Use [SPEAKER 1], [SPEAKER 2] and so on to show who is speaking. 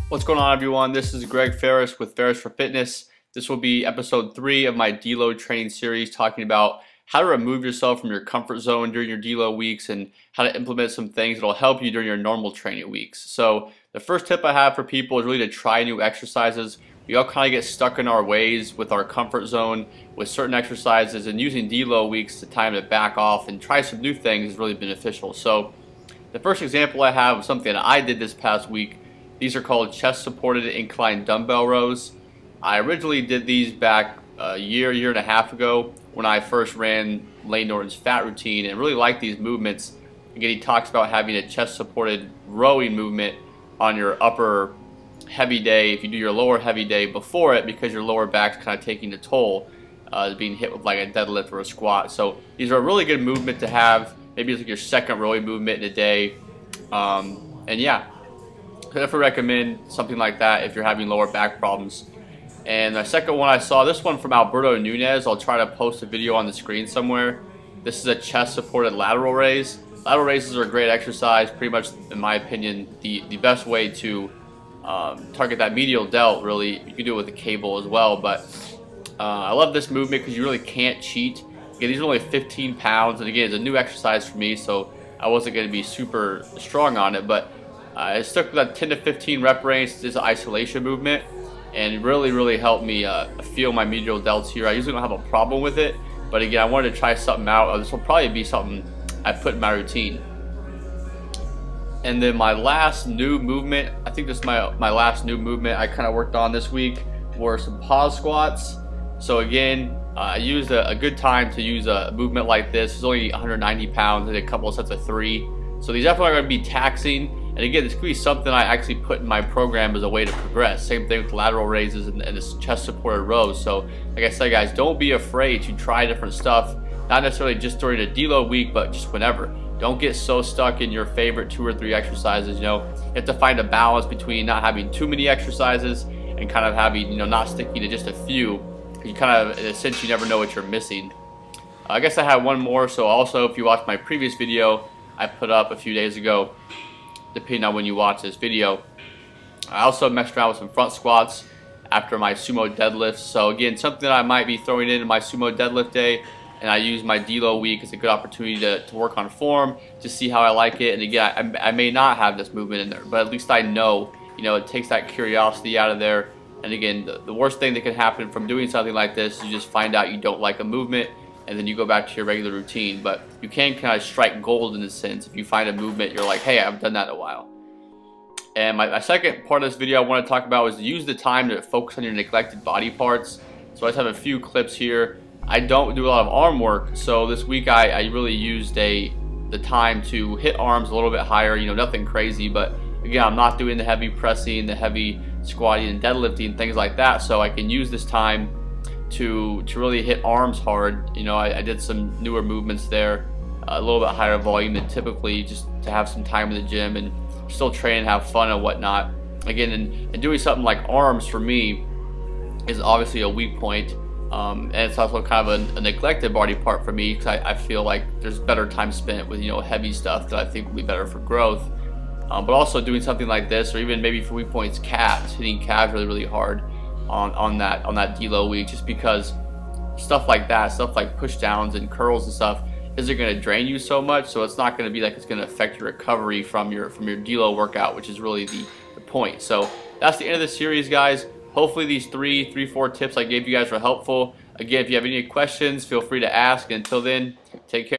[SPEAKER 1] What's going on, everyone? This is Greg Ferris with Ferris for Fitness. This will be episode 3 of my deload training series, talking about how to remove yourself from your comfort zone during your deload weeks and how to implement some things that will help you during your normal training weeks. So the first tip I have for people is really to try new exercises. We all kind of get stuck in our ways with our comfort zone with certain exercises, and using deload weeks to time to back off and try some new things is really beneficial. So the first example I have of something that I did this past week. These are called chest supported incline dumbbell rows. I originally did these back a year and a half ago when I first ran Lane Norton's fat routine, and really liked these movements. Again, he talks about having a chest supported rowing movement on your upper heavy day if you do your lower heavy day before it, because your lower back's kind of taking a toll, being hit with like a deadlift or a squat. So these are a really good movement to have. Maybe it's like your second rowing movement in a day. And yeah, I definitely recommend something like that if you're having lower back problems. And the second one I saw, this one from Alberto Nunez. I'll try to post a video on the screen somewhere. This is a chest supported lateral raise. Lateral raises are a great exercise, pretty much in my opinion the best way to target that medial delt. Really, you can do it with a cable as well, but I love this movement because you really can't cheat. Again, these are only 15 pounds, and again, it's a new exercise for me, so I wasn't going to be super strong on it, but I stuck with that 10 to 15 rep range. This is an isolation movement, and it really helped me feel my medial delts here. I usually don't have a problem with it, but again, I wanted to try something out. This will probably be something I put in my routine. And then my last new movement, I think this is my last new movement I kind of worked on this week, were some pause squats. So again, I used a good time to use a movement like this. It's only 190 pounds, I did a couple of sets of 3. So these definitely are going to be taxing. And again, this could be something I actually put in my program as a way to progress. Same thing with lateral raises and this chest supported rows. So like I said, guys, don't be afraid to try different stuff. Not necessarily just during a deload week, but just whenever. Don't get so stuck in your favorite 2 or 3 exercises. You have to find a balance between not having too many exercises and kind of having, not sticking to just a few. You kind of, in a sense, you never know what you're missing. I guess I have one more. So also, if you watched my previous video I put up a few days ago, depending on when you watch this video, I also messed around with some front squats after my sumo deadlifts. So again, something that I might be throwing in my sumo deadlift day, and I use my deload week as a good opportunity to work on form, to see how I like it. And again, I may not have this movement in there, but at least I know, it takes that curiosity out of there. And again, the worst thing that can happen from doing something like this is you just find out you don't like a movement, and then you go back to your regular routine. But you can kind of strike gold in a sense if you find a movement you're like, hey, I haven't done that in a while. And my second part of this video I want to talk about is to use the time to focus on your neglected body parts. So I just have a few clips here. I don't do a lot of arm work, so this week I really used the time to hit arms a little bit higher. Nothing crazy, but again, I'm not doing the heavy pressing, the heavy squatting and deadlifting, things like that. So I can use this time to really hit arms hard. I did some newer movements there, a little bit higher volume than typically, just to have some time in the gym and still train and have fun and whatnot. Again, and doing something like arms for me is obviously a weak point, and it's also kind of a neglected body part for me, because I feel like there's better time spent with heavy stuff that I think will be better for growth. But also doing something like this, or even maybe for weak points, calves, hitting calves really hard on that deload week, just because stuff like that, stuff like push downs and curls and stuff, isn't going to drain you so much. So it's not going to be like it's going to affect your recovery from your deload workout, which is really the point. So that's the end of the series, guys. Hopefully these 4 tips I gave you guys were helpful. Again, if you have any questions, feel free to ask. And until then, take care.